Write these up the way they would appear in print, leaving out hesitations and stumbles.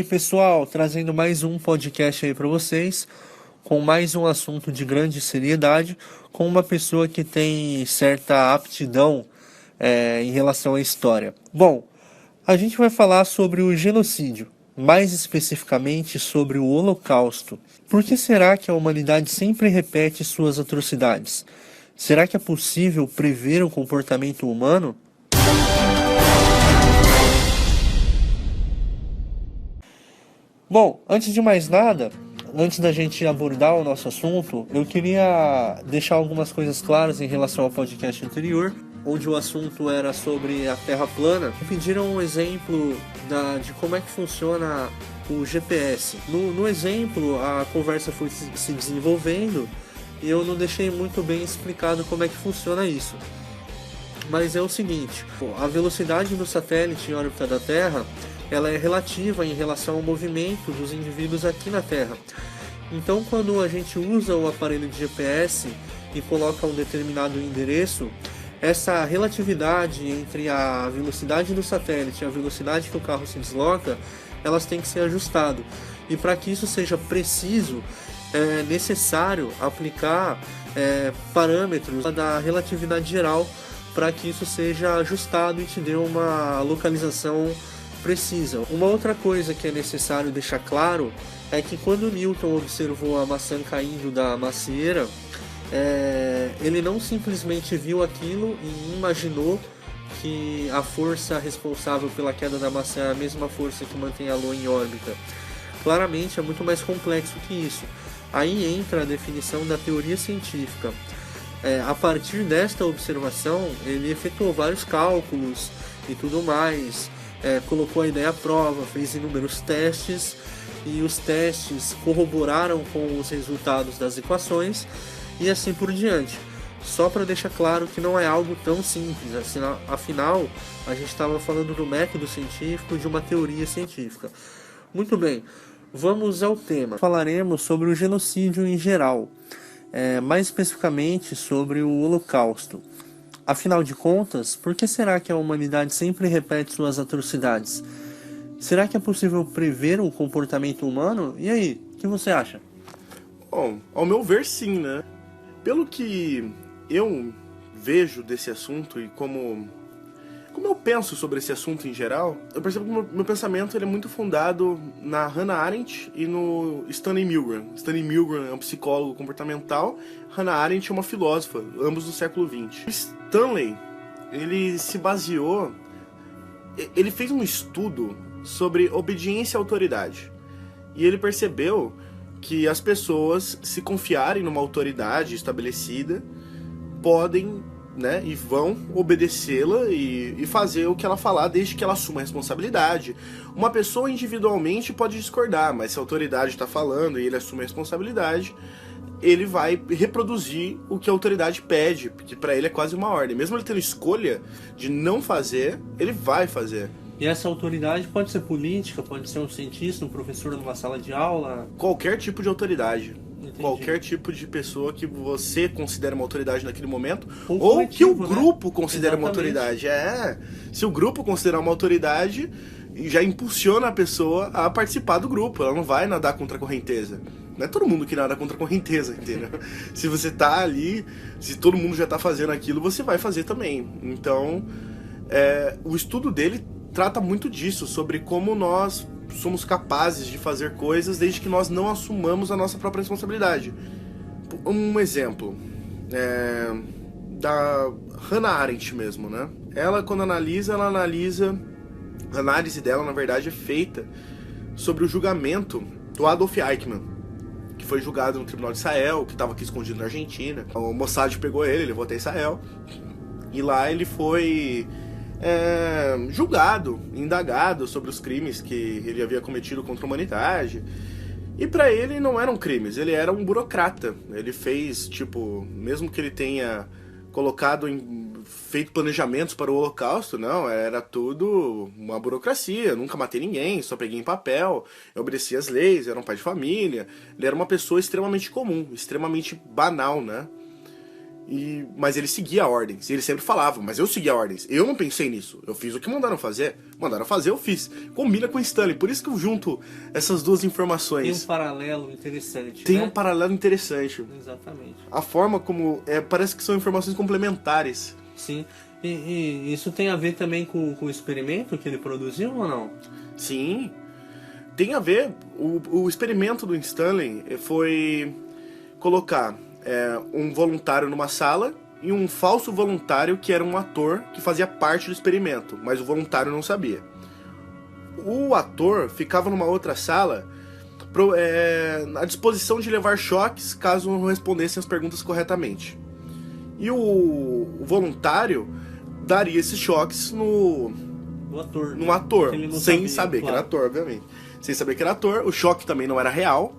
pessoal, trazendo mais um podcast aí para vocês, com mais um assunto de grande seriedade, com uma pessoa que tem certa aptidão em relação à história. Bom, a gente vai falar sobre o genocídio, mais especificamente sobre o Holocausto. Por que será que a humanidade sempre repete suas atrocidades? Será que é possível prever o comportamento humano? Bom, antes de mais nada, antes da gente abordar o nosso assunto, eu queria deixar algumas coisas claras em relação ao podcast anterior, onde o assunto era sobre a Terra plana. Pediram um exemplo de como é que funciona o GPS. No exemplo, a conversa foi se desenvolvendo e eu não deixei muito bem explicado como é que funciona isso. Mas é o seguinte, a velocidade do satélite em órbita da Terra, ela é relativa em relação ao movimento dos indivíduos aqui na Terra. Então, quando a gente usa o aparelho de GPS e coloca um determinado endereço, essa relatividade entre a velocidade do satélite e a velocidade que o carro se desloca, elas têm que ser ajustadas. E para que isso seja preciso, é necessário aplicar parâmetros da relatividade geral para que isso seja ajustado e te dê uma localização precisa. Uma outra coisa que é necessário deixar claro é que quando Newton observou a maçã caindo da macieira, ele não simplesmente viu aquilo e imaginou que a força responsável pela queda da maçã é a mesma força que mantém a Lua em órbita. Claramente é muito mais complexo que isso. Aí entra a definição da teoria científica. A partir desta observação, ele efetuou vários cálculos e tudo mais, colocou a ideia à prova, fez inúmeros testes, e os testes corroboraram com os resultados das equações, e assim por diante. Só para deixar claro que não é algo tão simples, afinal, a gente estava falando do método científico, de uma teoria científica. Muito bem, vamos ao tema. Falaremos sobre o genocídio em geral. Mais especificamente sobre o Holocausto. Afinal de contas, por que será que a humanidade sempre repete suas atrocidades? Será que é possível prever o comportamento humano? E aí, o que você acha? Bom, ao meu ver, sim, né? Pelo que eu vejo desse assunto e como eu penso sobre esse assunto em geral, eu percebo que meu pensamento ele é muito fundado na Hannah Arendt e no Stanley Milgram. Stanley Milgram é um psicólogo comportamental, Hannah Arendt é uma filósofa, ambos do século XX. Stanley, ele se baseou, ele fez um estudo sobre obediência à autoridade. E ele percebeu que as pessoas, se confiarem numa autoridade estabelecida, podem, né, e vão obedecê-la e fazer o que ela falar, desde que ela assuma a responsabilidade. Uma pessoa individualmente pode discordar, mas se a autoridade está falando e ele assume a responsabilidade, ele vai reproduzir o que a autoridade pede, porque para ele é quase uma ordem. Mesmo ele tendo escolha de não fazer, ele vai fazer. E essa autoridade pode ser política, pode ser um cientista, um professor numa sala de aula? Qualquer tipo de autoridade. Entendi. Qualquer tipo de pessoa que você considere uma autoridade naquele momento, ou que o né? grupo considere uma Exatamente. autoridade. Se o grupo considerar uma autoridade, já impulsiona a pessoa a participar do grupo. Ela não vai nadar contra a correnteza. Não é todo mundo que nada contra a correnteza, entendeu? Se você tá ali, se todo mundo já tá fazendo aquilo, você vai fazer também. Então, o estudo dele trata muito disso, sobre como nós somos capazes de fazer coisas desde que nós não assumamos a nossa própria responsabilidade. Um exemplo da Hannah Arendt mesmo, né? Ela, quando analisa, a análise dela, na verdade, é feita sobre o julgamento do Adolf Eichmann, que foi julgado no Tribunal de Israel, que estava aqui escondido na Argentina. O Mossad pegou ele levou até Israel, e lá ele foi julgado, indagado sobre os crimes que ele havia cometido contra a humanidade. E pra ele não eram crimes, ele era um burocrata. Ele fez, mesmo que ele tenha feito planejamentos para o Holocausto, não, era tudo uma burocracia. Eu nunca matei ninguém, só peguei em papel, eu obedecia as leis, era um pai de família. Ele era uma pessoa extremamente comum, extremamente banal, né? Mas ele seguia ordens. E ele sempre falava, mas eu seguia ordens. Eu não pensei nisso. Eu fiz o que mandaram fazer. Mandaram fazer, eu fiz. Combina com o Stanley. Por isso que eu junto essas duas informações. Tem um paralelo interessante, Tem né? um paralelo interessante. Exatamente. A forma como... parece que são informações complementares. Sim. E isso tem a ver também com o experimento que ele produziu ou não? Sim. Tem a ver. O experimento do Stanley foi colocar um voluntário numa sala e um falso voluntário que era um ator que fazia parte do experimento, mas o voluntário não sabia. O ator ficava numa outra sala à disposição de levar choques caso não respondessem as perguntas corretamente. E o voluntário daria esses choques no ator, sem saber que era ator, obviamente. Sem saber que era ator, o choque também não era real.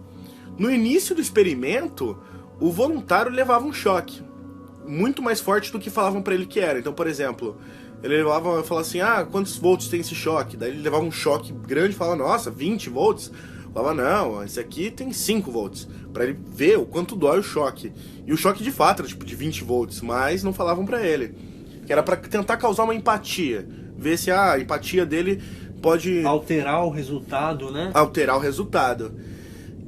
No início do experimento, o voluntário levava um choque muito mais forte do que falavam pra ele que era. Então, por exemplo, ele falava assim, quantos volts tem esse choque? Daí ele levava um choque grande e falava, nossa, 20 volts? Falava, não, esse aqui tem 5 volts. Pra ele ver o quanto dói o choque. E o choque de fato era tipo de 20 volts, mas não falavam pra ele. Que era pra tentar causar uma empatia. Ver se a empatia dele pode... alterar o resultado, né? Alterar o resultado.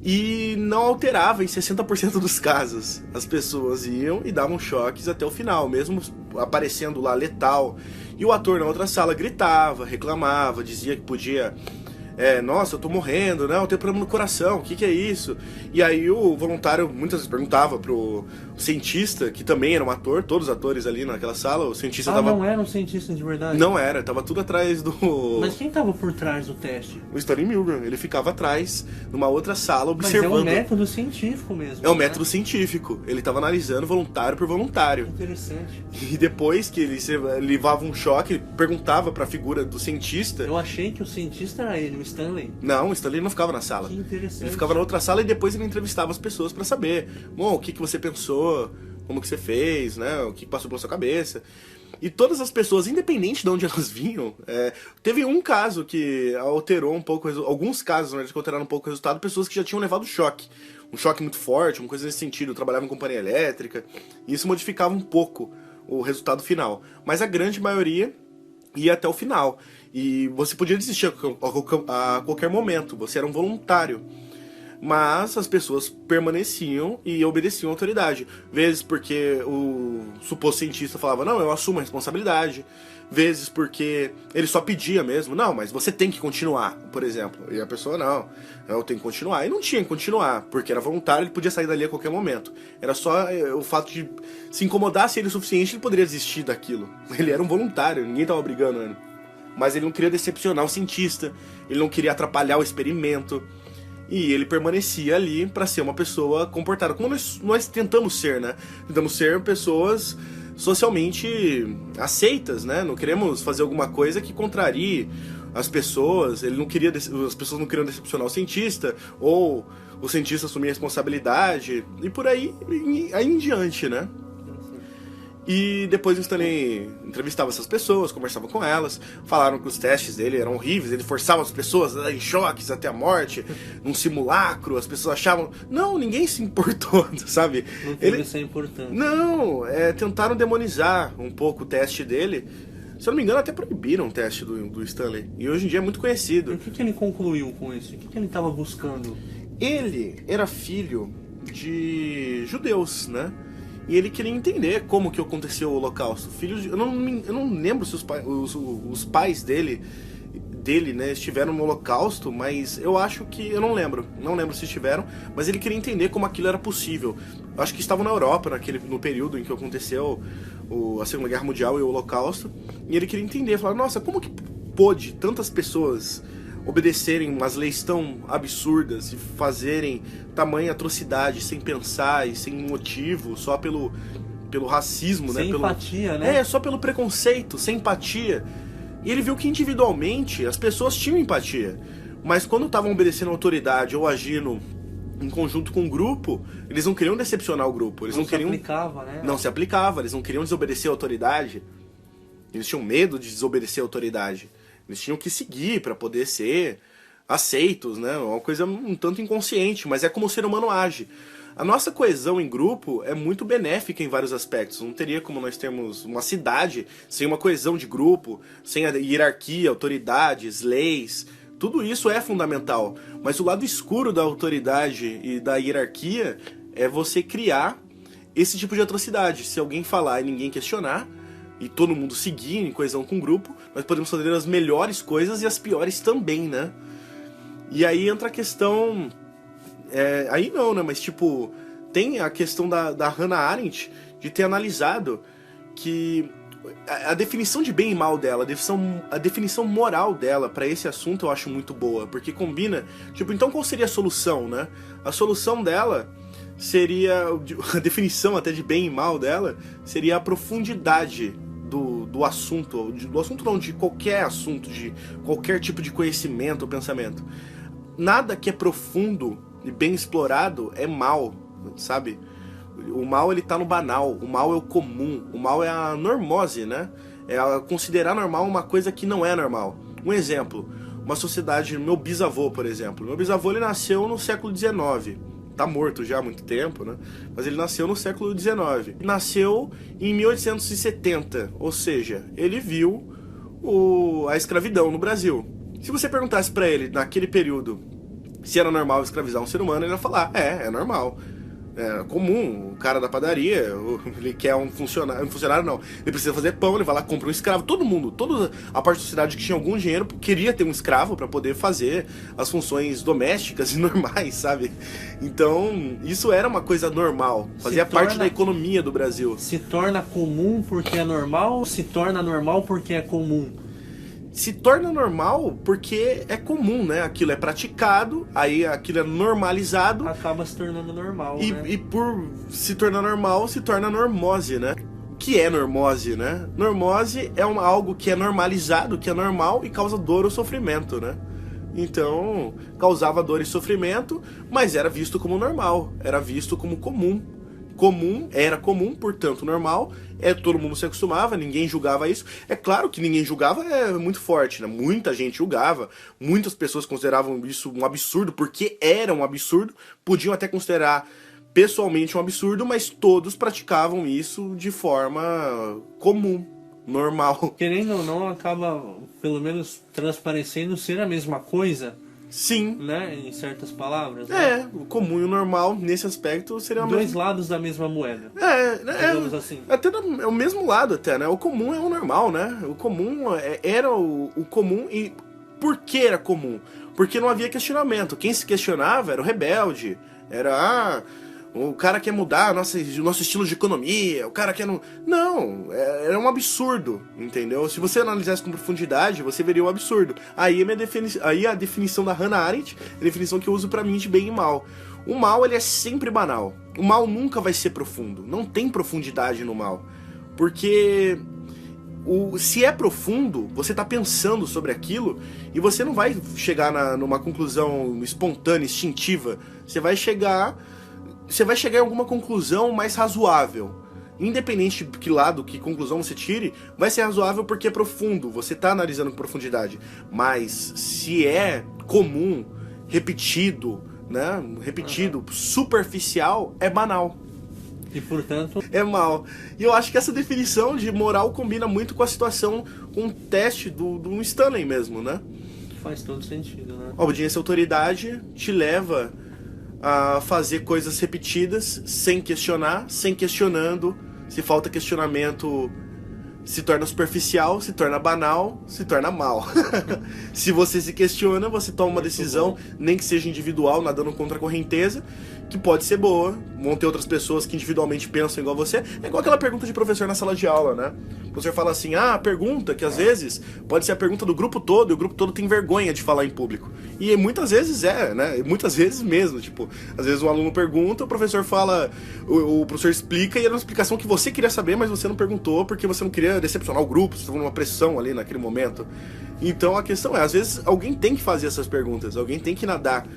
E não alterava em 60% dos casos. As pessoas iam e davam choques até o final, mesmo aparecendo lá letal. E o ator na outra sala gritava, reclamava, dizia que podia... nossa, eu tô morrendo, né? Eu tenho problema no coração, o que é isso? E aí o voluntário muitas vezes perguntava pro cientista, que também era um ator, todos os atores ali naquela sala, o cientista tava... não era um cientista de verdade? Não era, tava tudo atrás do... Mas quem tava por trás do teste? O Stanley Milgram, ele ficava atrás, numa outra sala, observando... Mas é um método científico mesmo. É um método científico, ele tava analisando voluntário por voluntário. Interessante. E depois que ele levava um choque, ele perguntava pra figura do cientista... Eu achei que o cientista era ele, o Stanley. Não, o Stanley não ficava na sala. Que interessante. Ele ficava na outra sala e depois ele entrevistava as pessoas pra saber. Bom, o que você pensou? Como que você fez, né? O que passou pela sua cabeça? E todas as pessoas, independente de onde elas vinham, teve um caso que alterou um pouco, alguns casos, né, que alteraram um pouco o resultado, pessoas que já tinham levado choque. Um choque muito forte, uma coisa nesse sentido, trabalhavam em companhia elétrica, e isso modificava um pouco o resultado final. Mas a grande maioria ia até o final. E você podia desistir a qualquer momento, você era um voluntário. Mas as pessoas permaneciam e obedeciam à autoridade. Vezes porque o suposto cientista falava, não, eu assumo a responsabilidade. Vezes porque ele só pedia mesmo, não, mas você tem que continuar, por exemplo. E a pessoa, não, eu tenho que continuar. E não tinha que continuar, porque era voluntário, ele podia sair dali a qualquer momento. Era só o fato de se incomodasse ele o suficiente, ele poderia desistir daquilo. Ele era um voluntário, ninguém estava obrigando ele. Mas ele não queria decepcionar o cientista, ele não queria atrapalhar o experimento. E ele permanecia ali para ser uma pessoa comportada, como nós tentamos ser, né? Tentamos ser pessoas socialmente aceitas, né? Não queremos fazer alguma coisa que contrarie as pessoas. As pessoas não queriam decepcionar o cientista, ou o cientista assumir a responsabilidade, e por aí em diante, né? E depois o Stanley entrevistava essas pessoas, conversava com elas, falaram que os testes dele eram horríveis, ele forçava as pessoas a dar em choques até a morte, num simulacro, as pessoas achavam... Não, ninguém se importou, sabe? Não teve essa importância. Não, tentaram demonizar um pouco o teste dele. Se eu não me engano, até proibiram o teste do Stanley. E hoje em dia é muito conhecido. E o que ele concluiu com isso? O que ele estava buscando? Ele era filho de judeus, né? E ele queria entender como que aconteceu o Holocausto. Eu não lembro se os pais dele, né, estiveram no Holocausto, mas eu acho que... Eu não lembro se estiveram, mas ele queria entender como aquilo era possível. Eu acho que estavam na Europa, no período em que aconteceu a Segunda Guerra Mundial e o Holocausto, e ele queria entender, falar, nossa, como que pôde tantas pessoas obedecerem umas leis tão absurdas e fazerem tamanha atrocidade sem pensar e sem motivo, só pelo racismo, sem né? Empatia, né? Só pelo preconceito, sem empatia. E ele viu que individualmente as pessoas tinham empatia, mas quando estavam obedecendo a autoridade ou agindo em conjunto com o grupo, eles não queriam decepcionar o grupo. Eles não queriam... se aplicava, né? Não se aplicava, eles não queriam desobedecer a autoridade. Eles tinham medo de desobedecer a autoridade. Eles tinham que seguir para poder ser aceitos, né? Uma coisa um tanto inconsciente, mas é como o ser humano age. A nossa coesão em grupo é muito benéfica em vários aspectos. Não teria como nós termos uma cidade sem uma coesão de grupo, sem a hierarquia, autoridades, leis. Tudo isso é fundamental. Mas o lado escuro da autoridade e da hierarquia é você criar esse tipo de atrocidade. Se alguém falar e ninguém questionar, e todo mundo seguir em coesão com o grupo, nós podemos fazer as melhores coisas e as piores também, né? E aí entra a questão... aí não, né? Mas tipo, tem a questão da Hannah Arendt de ter analisado que a definição de bem e mal dela, a definição moral dela pra esse assunto eu acho muito boa, porque combina... Tipo, então qual seria a solução, né? A solução dela seria... A definição até de bem e mal dela seria a profundidade do assunto. Do assunto não, de qualquer assunto, de qualquer tipo de conhecimento ou pensamento. Nada que é profundo e bem explorado é mal, sabe? O mal, ele tá no banal, o mal é o comum, o mal é a normose, né? É considerar normal uma coisa que não é normal. Um exemplo, uma sociedade, meu bisavô, por exemplo. Meu bisavô, ele nasceu no século XIX. Tá morto já há muito tempo, né? Mas ele nasceu no século XIX. Nasceu em 1870, ou seja, ele viu a escravidão no Brasil. Se você perguntasse pra ele, naquele período, se era normal escravizar um ser humano, ele ia falar, é normal. É comum, o cara da padaria, ele quer um funcionário não, ele precisa fazer pão, ele vai lá, compra um escravo, todo mundo, toda a parte da sociedade que tinha algum dinheiro queria ter um escravo para poder fazer as funções domésticas e normais, sabe? Então, isso era uma coisa normal, fazia parte da economia do Brasil. Se torna comum porque é normal ou se torna normal porque é comum? Se torna normal porque é comum, né? Aquilo é praticado, aí aquilo é normalizado. Acaba se tornando normal, né? E por se tornar normal, se torna normose, né? O que é normose, né? Normose é algo que é normalizado, que é normal e causa dor ou sofrimento, né? Então, causava dor e sofrimento, mas era visto como normal, era visto como comum. Era comum, portanto normal, todo mundo se acostumava, ninguém julgava isso. É claro que ninguém julgava, é muito forte, né? Muita gente julgava, muitas pessoas consideravam isso um absurdo, porque era um absurdo, podiam até considerar pessoalmente um absurdo, mas todos praticavam isso de forma comum, normal. Querendo ou não, acaba, pelo menos, transparecendo ser a mesma coisa. Sim. Né? Em certas palavras. Né? O comum e o normal, nesse aspecto, seria dois lados da mesma moeda. Digamos assim. Até é o mesmo lado, até, né? O comum é o normal, né? O comum era o comum. E por que era comum? Porque não havia questionamento. Quem se questionava era o rebelde. Era, o cara quer mudar o nosso estilo de economia, o cara quer não... Não, era um absurdo, entendeu? Se você analisasse com profundidade, você veria um absurdo. Aí a definição da Hannah Arendt é a definição que eu uso pra mim de bem e mal. O mal, ele é sempre banal. O mal nunca vai ser profundo. Não tem profundidade no mal. Porque... se é profundo, você tá pensando sobre aquilo e você não vai chegar numa conclusão espontânea, instintiva. Você vai chegar em alguma conclusão mais razoável. Independente de que lado, que conclusão você tire, vai ser razoável porque é profundo, você tá analisando com profundidade. Mas se é comum, repetido, né? Superficial, é banal. E portanto... é mal. E eu acho que essa definição de moral combina muito com a situação, com o teste do Stanley mesmo, né? Faz todo sentido, né? A obediência à autoridade te leva a fazer coisas repetidas, sem questionar, sem questionando. Se falta questionamento, se torna superficial, se torna banal, se torna mal. Se você se questiona, você toma uma decisão, nem que seja individual, nadando contra a correnteza, que pode ser boa. Vão ter outras pessoas que individualmente pensam igual você. É igual aquela pergunta de professor na sala de aula, né? O professor fala assim, a pergunta, que às vezes pode ser a pergunta do grupo todo, e o grupo todo tem vergonha de falar em público. E muitas vezes né? E muitas vezes mesmo, tipo, às vezes um aluno pergunta, o professor fala, o professor explica, e era uma explicação que você queria saber, mas você não perguntou, porque você não queria decepcionar o grupo, você estava numa pressão ali naquele momento. Então a questão às vezes alguém tem que fazer essas perguntas, alguém tem que nadar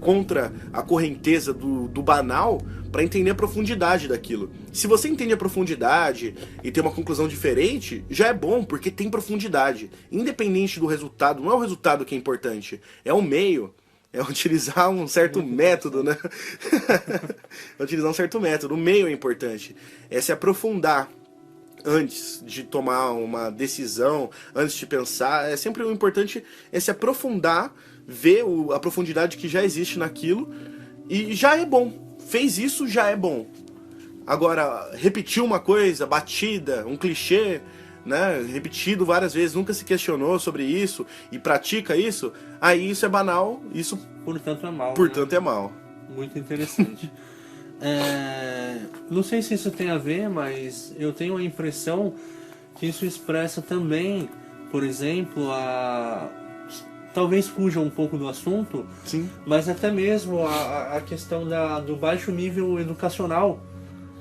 contra a correnteza do banal para entender a profundidade daquilo. Se você entende a profundidade e tem uma conclusão diferente, já é bom, porque tem profundidade. Independente do resultado, não é o resultado que é importante, é o meio, É utilizar um certo método, né? É utilizar um certo método. O meio é importante. É se aprofundar antes de tomar uma decisão, antes de pensar. É sempre o importante é se aprofundar, ver a profundidade que já existe naquilo e já é bom. Fez isso, já é bom. Agora, repetir uma coisa, batida, um clichê, né, repetido várias vezes, nunca se questionou sobre isso e pratica isso, aí isso é banal, isso portanto é mal. Portanto, né? é mal. Muito interessante. Não sei se isso tem a ver, mas eu tenho a impressão que isso expressa também, por exemplo, talvez fuja um pouco do assunto, Sim. mas até mesmo a questão do baixo nível educacional.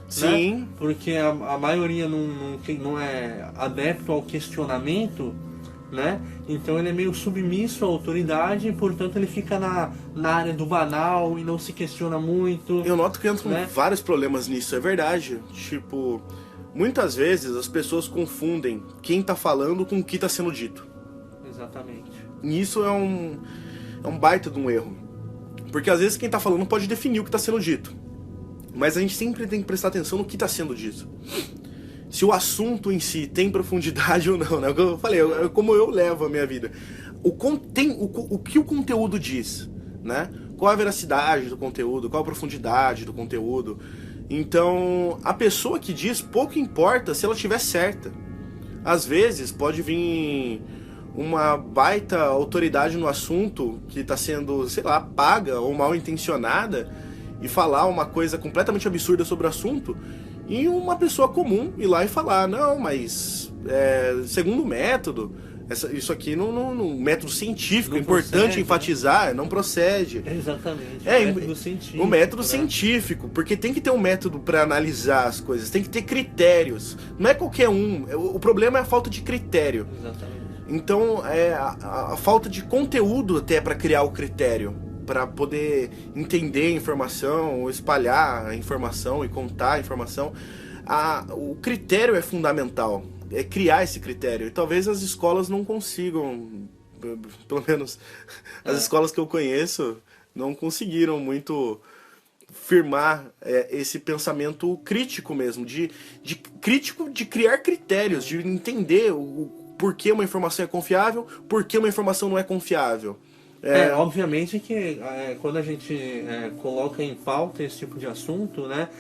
Sim. Né? Porque a maioria não é adepto ao questionamento, né? Então ele é meio submisso à autoridade e, portanto, ele fica na área do banal e não se questiona muito. Eu noto que entram né? vários problemas nisso, é verdade. Tipo, muitas vezes as pessoas confundem quem tá falando com o que tá sendo dito. Exatamente. E isso é um baita de um erro. Porque às vezes quem tá falando pode definir o que tá sendo dito. Mas a gente sempre tem que prestar atenção no que está sendo dito. Se o assunto em si tem profundidade ou não, né? O que eu falei, é como eu levo a minha vida. O que o conteúdo diz, né? Qual a veracidade do conteúdo, qual a profundidade do conteúdo. Então, a pessoa que diz, pouco importa se ela estiver certa. Às vezes pode vir uma baita autoridade no assunto que está sendo, sei lá, paga ou mal intencionada e falar uma coisa completamente absurda sobre o assunto, e uma pessoa comum ir lá e falar, não, mas segundo o método, isso aqui no método científico, não importante procede, enfatizar, né? Não procede. Exatamente, o método científico. O método né? científico, porque tem que ter um método para analisar as coisas, tem que ter critérios, não é qualquer um, o problema é a falta de critério. Exatamente. Então, a falta de conteúdo até para criar o critério, para poder entender a informação, ou espalhar a informação e contar a informação. O critério é fundamental, é criar esse critério. E talvez as escolas não consigam, pelo menos as escolas que eu conheço, não conseguiram muito firmar esse pensamento crítico mesmo, de criar critérios, de entender o porquê uma informação é confiável, porquê uma informação não é confiável. Obviamente que quando a gente coloca em pauta esse tipo de assunto, né,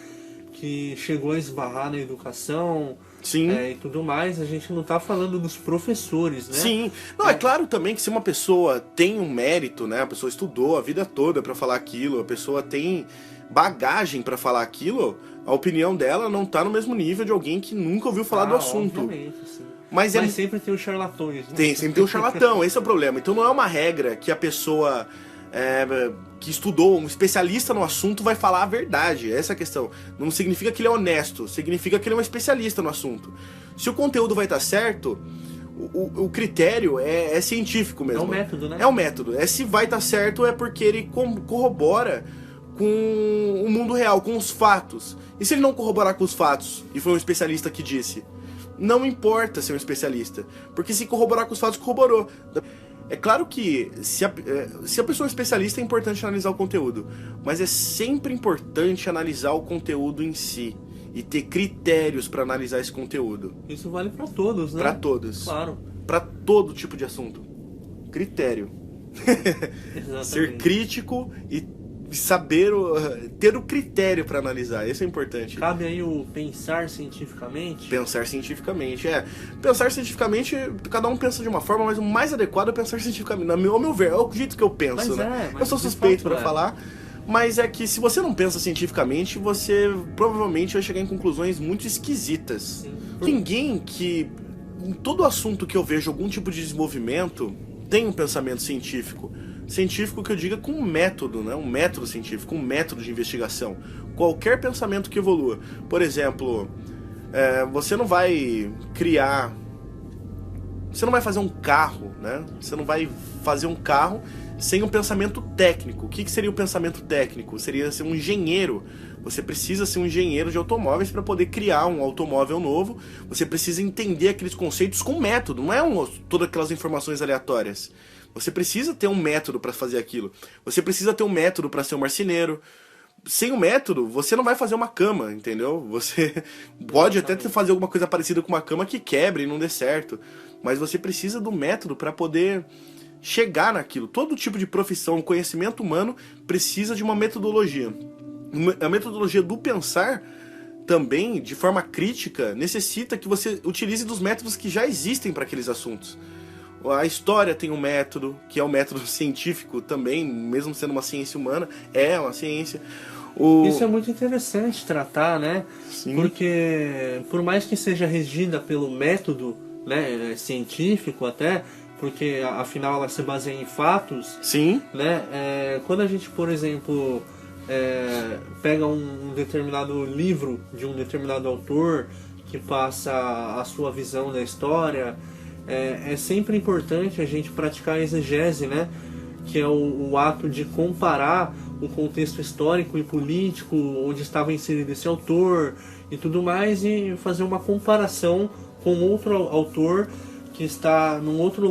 que chegou a esbarrar na educação e tudo mais, a gente não está falando dos professores, né? Sim. Não, é claro também que se uma pessoa tem um mérito, né, a pessoa estudou a vida toda para falar aquilo, a pessoa tem bagagem para falar aquilo, a opinião dela não tá no mesmo nível de alguém que nunca ouviu falar do assunto. Obviamente, sim. Mas sempre tem os charlatões, né? Sempre tem o charlatão, esse é o problema. Então não é uma regra que a pessoa que estudou, um especialista no assunto, vai falar a verdade. Essa é a questão. Não significa que ele é honesto, significa que ele é um especialista no assunto. Se o conteúdo vai estar certo, o critério é científico mesmo. É o método, né? É o método. Se vai estar certo é porque ele corrobora com o mundo real, com os fatos. E se ele não corroborar com os fatos, e foi um especialista que disse, não importa ser um especialista, porque se corroborar com os fatos, corroborou. É claro que se a pessoa é especialista, é importante analisar o conteúdo, mas é sempre importante analisar o conteúdo em si e ter critérios para analisar esse conteúdo. Isso vale para todos, né? Para todos. Claro. Para todo tipo de assunto. Critério. Ser crítico e saber ter o critério para analisar, isso é importante. Cabe aí o pensar cientificamente. Pensar cientificamente, Pensar cientificamente, cada um pensa de uma forma, mas o mais adequado é pensar cientificamente. Ao meu ver, é o jeito que eu penso, né? Eu sou suspeito para falar, mas é que se você não pensa cientificamente, você provavelmente vai chegar em conclusões muito esquisitas. Sim. Ninguém que, em todo assunto que eu vejo algum tipo de desenvolvimento, tem um pensamento científico. Científico que eu diga com um método, né? Um método científico, um método de investigação. Qualquer pensamento que evolua. Por exemplo, você não vai criar... Você não vai fazer um carro, né? Você não vai fazer um carro sem um pensamento técnico. O que seria o pensamento técnico? Seria ser um engenheiro. Você precisa ser um engenheiro de automóveis para poder criar um automóvel novo. Você precisa entender aqueles conceitos com método, não é todas aquelas informações aleatórias. Você precisa ter um método para fazer aquilo. Você precisa ter um método para ser um marceneiro. Sem o método, você não vai fazer uma cama, entendeu? Você pode até fazer alguma coisa parecida com uma cama que quebre e não dê certo. Mas você precisa do método para poder chegar naquilo. Todo tipo de profissão, conhecimento humano, precisa de uma metodologia. A metodologia do pensar também, de forma crítica, necessita que você utilize dos métodos que já existem para aqueles assuntos. A história tem um método, que é um método científico também, mesmo sendo uma ciência humana, é uma ciência. Isso é muito interessante tratar, né? Sim. Porque, por mais que seja regida pelo método, né, científico até, porque afinal ela se baseia em fatos. Sim. Né? Quando a gente, por exemplo, pega um determinado livro de um determinado autor que passa a sua visão da história, é sempre importante a gente praticar a exegese, né? Que é o ato de comparar o contexto histórico e político onde estava inserido esse autor e tudo mais, e fazer uma comparação com outro autor que está num outro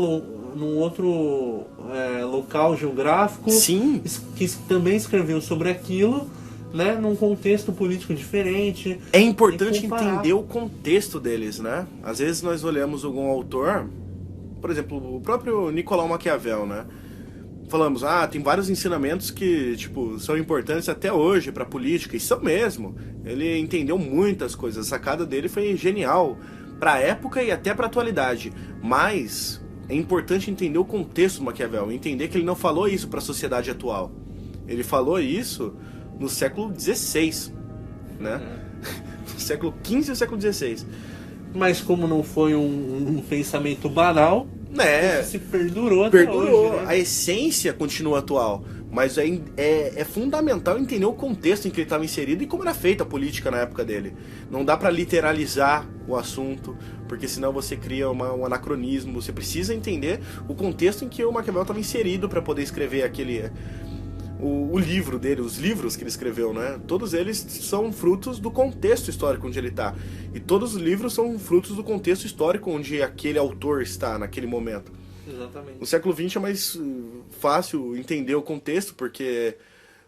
local geográfico. Sim. Que também escreveu sobre aquilo, né, num contexto político diferente. É importante entender o contexto deles, né? Às vezes nós olhamos algum autor, por exemplo, o próprio Nicolau Maquiavel, né? Falamos, tem vários ensinamentos que, tipo, são importantes até hoje para a política, e são mesmo. Ele entendeu muitas coisas, a sacada dele foi genial para a época e até para a atualidade. Mas é importante entender o contexto do Maquiavel, entender que ele não falou isso para a sociedade atual. Ele falou isso no século XVI, né? No século XV e no século XVI. Mas como não foi um pensamento banal, se perdurou até hoje, né? A essência continua atual, mas é fundamental entender o contexto em que ele estava inserido e como era feita a política na época dele. Não dá para literalizar o assunto, porque senão você cria um anacronismo. Você precisa entender o contexto em que o Maquiavel estava inserido para poder escrever o livro dele, os livros que ele escreveu, né? Todos eles são frutos do contexto histórico onde ele está. E todos os livros são frutos do contexto histórico onde aquele autor está naquele momento. Exatamente. No século XX é mais fácil entender o contexto, porque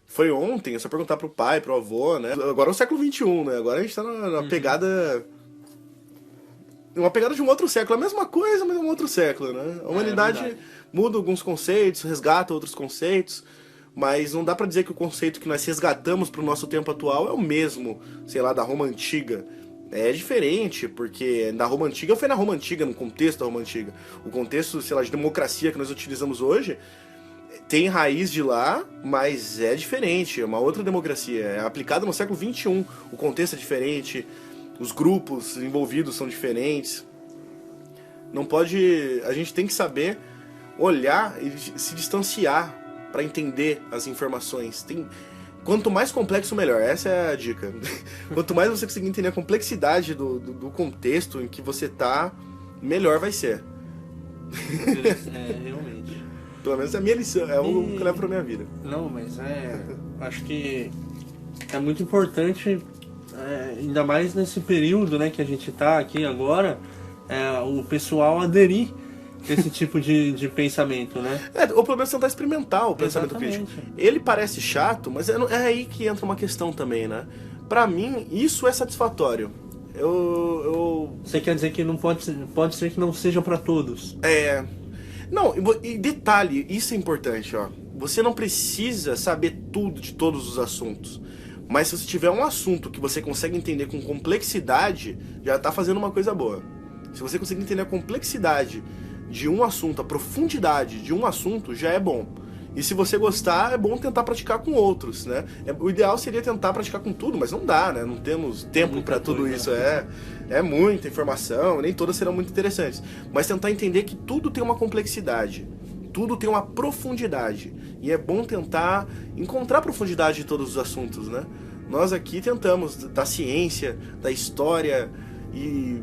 foi ontem, é só perguntar pro pai, pro avô, né? Agora é o século XXI, né? Agora a gente tá na pegada... Uma pegada de um outro século. A mesma coisa, mas é um outro século, né? A humanidade muda alguns conceitos, resgata outros conceitos, mas não dá pra dizer que o conceito que nós resgatamos pro nosso tempo atual é o mesmo, sei lá, da Roma Antiga. É diferente, porque na Roma Antiga foi na Roma Antiga, no contexto da Roma Antiga. O contexto, sei lá, de democracia que nós utilizamos hoje tem raiz de lá, mas é diferente, é uma outra democracia. É aplicada no século XXI, o contexto é diferente, os grupos envolvidos são diferentes. Não pode... A gente tem que saber olhar e se distanciar para entender as informações. Quanto mais complexo, melhor. Essa é a dica. Quanto mais você conseguir entender a complexidade do contexto em que você tá, melhor vai ser. Realmente. Pelo menos é a minha lição, é o que eu levo pra minha vida. Não, mas acho que é muito importante, ainda mais nesse período, né, que a gente tá aqui agora, o pessoal aderir esse tipo de pensamento, né? Ou pelo menos tentar experimentar o pensamento crítico. Ele parece chato, mas é aí que entra uma questão também, né? Pra mim, isso é satisfatório. Você quer dizer que não pode ser que não seja pra todos? Não, e detalhe, isso é importante, ó. Você não precisa saber tudo de todos os assuntos. Mas se você tiver um assunto que você consegue entender com complexidade, já tá fazendo uma coisa boa. Se você conseguir entender a complexidade de um assunto, a profundidade de um assunto, já é bom. E se você gostar, é bom tentar praticar com outros, né? O ideal seria tentar praticar com tudo, mas não dá, né? Não temos tempo para tudo isso. É muita informação, nem todas serão muito interessantes. Mas tentar entender que tudo tem uma complexidade, tudo tem uma profundidade. E é bom tentar encontrar a profundidade de todos os assuntos, né? Nós aqui tentamos da ciência, da história e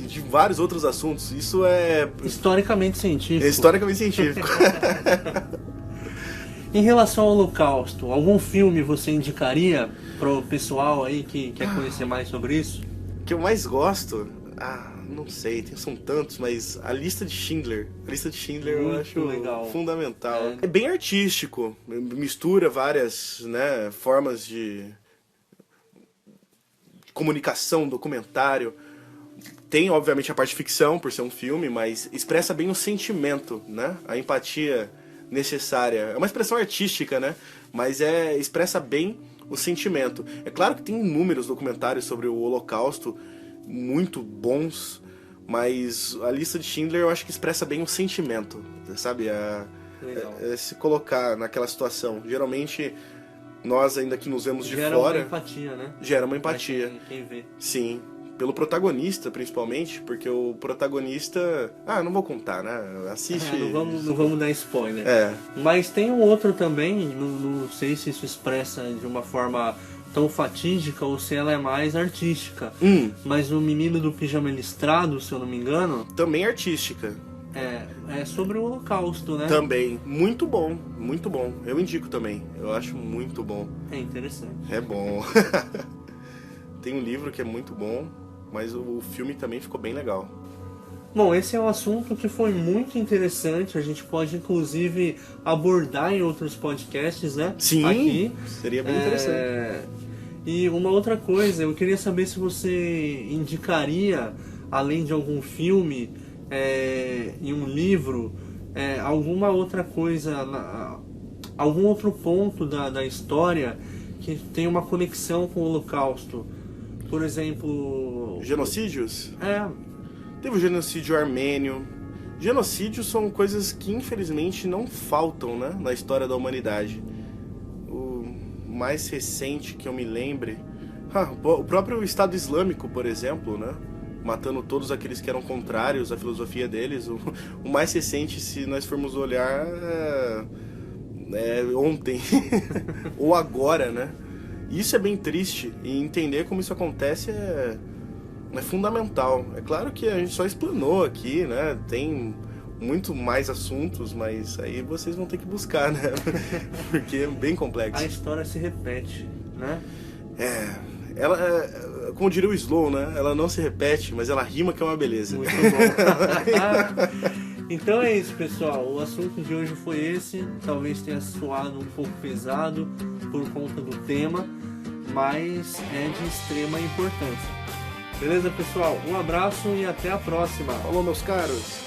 de vários outros assuntos. Isso é... historicamente científico. Historicamente científico. Em relação ao Holocausto, algum filme você indicaria pro pessoal aí que quer conhecer mais sobre isso? O que eu mais gosto... não sei, são tantos, mas a lista de Schindler eu Muito acho legal. fundamental. É bem artístico, mistura várias, né, formas de comunicação, documentário. Tem, obviamente, a parte de ficção, por ser um filme, mas expressa bem o sentimento, né? A empatia necessária. É uma expressão artística, né? Mas expressa bem o sentimento. É claro que tem inúmeros documentários sobre o Holocausto, muito bons, mas a lista de Schindler eu acho que expressa bem o sentimento, sabe? Se colocar naquela situação. Geralmente, nós ainda que nos vemos de Gera fora... uma empatia, né? Gera uma empatia. Quem vê. Sim. Pelo protagonista, principalmente, porque o protagonista... não vou contar, né? Assiste... Não vamos dar spoiler. É. Mas tem um outro também, não sei se isso expressa de uma forma tão fatídica ou se ela é mais artística. Mas o Menino do Pijama Listrado, se eu não me engano... Também artística. É sobre o Holocausto, né? Também. Muito bom, muito bom. Eu indico também. Eu acho muito bom. É interessante. É bom. Tem um livro que é muito bom, mas o filme também ficou bem legal. Bom, esse é um assunto que foi muito interessante. A gente pode, inclusive, abordar em outros podcasts, né? Sim, aqui. Seria bem interessante. E uma outra coisa, eu queria saber se você indicaria, além de algum filme e um livro, alguma outra coisa, algum outro ponto da história que tem uma conexão com o Holocausto. Por exemplo... Genocídios? Teve o genocídio armênio. Genocídios são coisas que infelizmente não faltam, né, na história da humanidade. O mais recente que eu me lembre... o próprio Estado Islâmico, por exemplo, né? Matando todos aqueles que eram contrários à filosofia deles. O mais recente, se nós formos olhar, ontem. Ou agora, né? Isso é bem triste, e entender como isso acontece é fundamental. É claro que a gente só explanou aqui, né? Tem muito mais assuntos, mas aí vocês vão ter que buscar, né? Porque é bem complexo. A história se repete, né? Ela, como diria o Slow, né? Ela não se repete, mas ela rima, que é uma beleza. Muito bom. Então é isso, pessoal. O assunto de hoje foi esse. Talvez tenha soado um pouco pesado por conta do tema, mas é de extrema importância. Beleza, pessoal? Um abraço e até a próxima. Falou, meus caros.